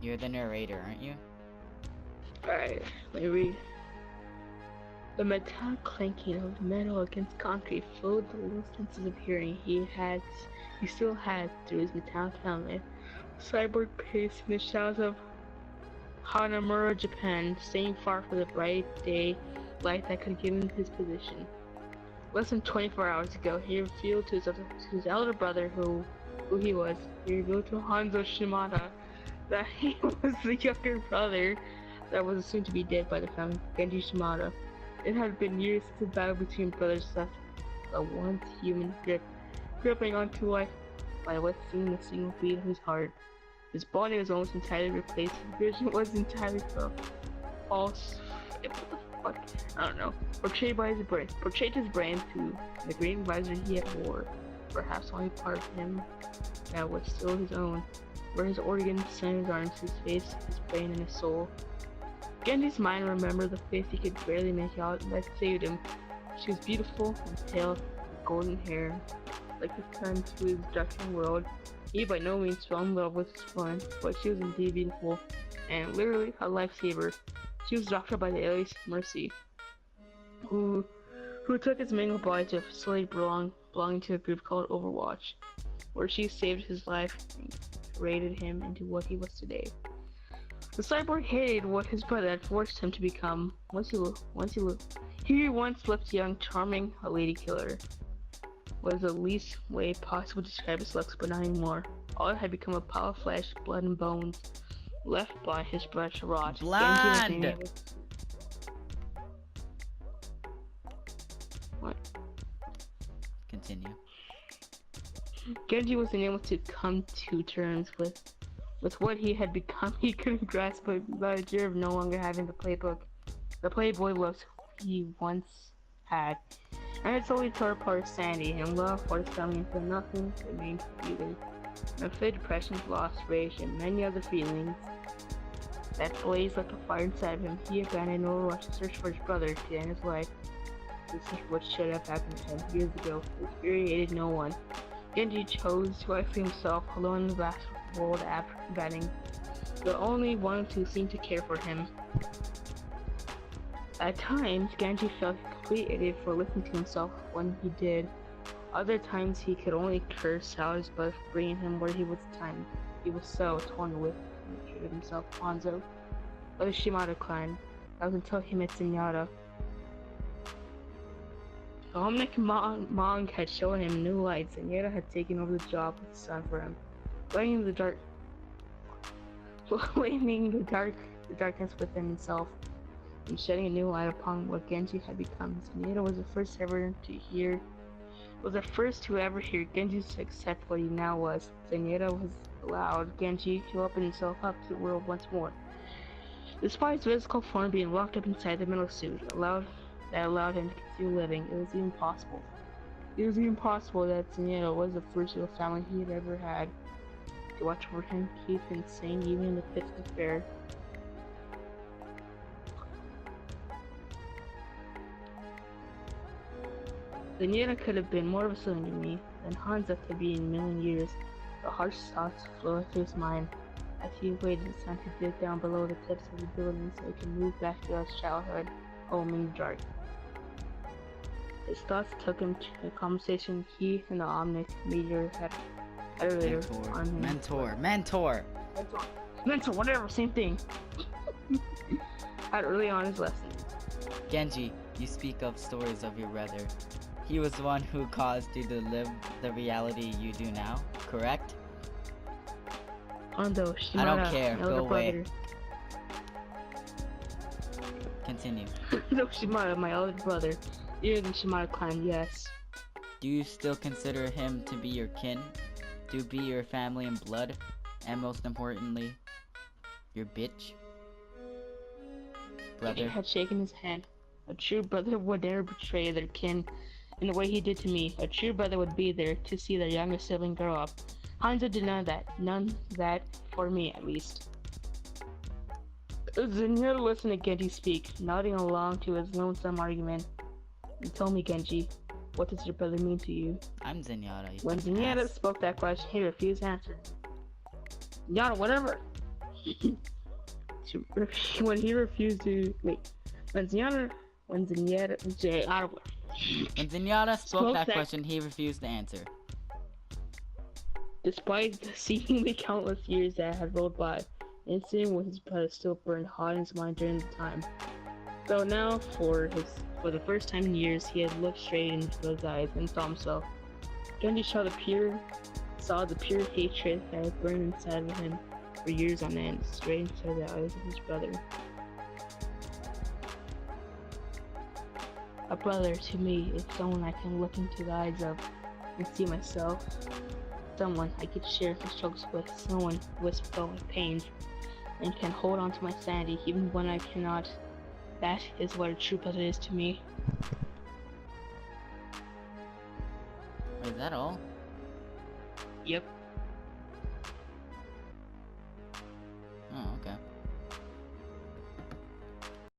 You're the narrator, aren't you? Alright, let me read. The metallic clanking of metal against concrete filled the little senses of hearing he still had through his metallic helmet. Cyborg paced in the shadows of Hanamura, Japan, staying far from the bright day light that could give him his position. Less than 24 hours ago, he revealed to his elder brother who he was. He revealed to Hanzo Shimada that he was the younger brother that was assumed to be dead by the family, Genji Shimada. It had been years since the battle between brothers left the once human gripping onto life by what seemed the single beat of his heart. His body was almost entirely replaced, his vision was entirely false. What the fuck? I don't know. Portrayed his brain through the green visor he had wore. Perhaps only part of him that was still his own, where his organs, his arms, his face, his brain, and his soul. Genji's mind remembered the face he could barely make out that saved him. She was beautiful and pale, with golden hair, like the sun to his darkening world. He by no means fell in love with his friend, but she was indeed beautiful, and literally a lifesaver. She was doctored by the alias Mercy, who took his mangled body to a facility belonging to a group called Overwatch, where she saved his life and created him into what he was today. The cyborg hated what his brother had forced him to become. He once looked young, charming, a lady killer. Was the least way possible to describe his looks, but not anymore. All had become a pile of flesh, blood, and bones, left by his brother rot. Blood! What? Continue. Genji was unable to come to terms with what he had become. He couldn't grasp the idea of no longer having the playboy looks he once had. And it slowly tore apart his sanity and love for his family until nothing remained either. Unfit depression, loss, rage, and many other feelings that blazed like a fire inside of him, he abandoned Overwatch to search for his brother to end his life. This is what should have happened to him years ago. It infuriated no one. Genji chose to isolate himself alone in the vast world after combating the only one who seemed to care for him. At times, Genji felt a complete idiot for listening to himself when he did. Other times, he could only curse out his brother for bringing him where he was he was so torn with and treated himself Hanzo by the Shimada clan. That was until he met Zenyatta. The Omnic Monk had shown him new lights, and Zenyatta had taken over the job of the sun for him, blaming the darkness within himself, and shedding a new light upon what Genji had become. Zenyatta was the first to ever hear Genji accept what he now was. Zenyatta was allowed Genji to open himself up to the world once more. Despite his physical form being locked up inside the metal suit, that allowed him to continue living, it was even possible. It was even possible that Zenyatta was the first real family he had ever had, to watch over him, keep him sane even in the pits of despair. Zenyatta could have been more of a sibling to me than Hanzo could be in a million years. The harsh thoughts flowed through his mind as he waited the sun to dip down below the cliffs of the building so he could move back to his childhood home in the dark. His thoughts took him to a conversation he and the Omnic Meteor had earlier on him. Mentor, whatever, same thing. Had early on his lesson. Genji, you speak of stories of your brother. He was the one who caused you to live the reality you do now, correct? Hanzo, Shimada, I don't care, go away. Brother. Continue. No, Shimada, my elder brother. You're the Shimada clan, yes. Do you still consider him to be your kin? To be your family in blood? And most importantly, your bitch? Brother? He had shaken his hand. A true brother would never betray their kin in the way he did to me. A true brother would be there to see their younger sibling grow up. Hanzo did none of that for me at least. Zenyatta listened to Genji speak, nodding along to his lonesome argument. And tell me, Genji, what does your brother mean to you? I'm Zenyatta. When Zenyatta spoke that question, he refused to answer. Zenyatta, whatever. When he refused to wait, when Zenyatta, Jay, When Zenyatta spoke Spoke that that- question, he refused to answer. despite the seemingly countless years that had rolled by, the incident with his brother still burned hot in his mind during the time. So now, for the first time in years, he had looked straight into those eyes and saw himself. Genji saw the pure hatred that had burned inside of him for years on end, straight into the eyes of his brother. A brother, to me, is someone I can look into the eyes of and see myself. Someone I could share my struggles with, someone who has felt my pain and can hold on to my sanity even when I cannot. That is what a true brother is to me. Is that all? Yep.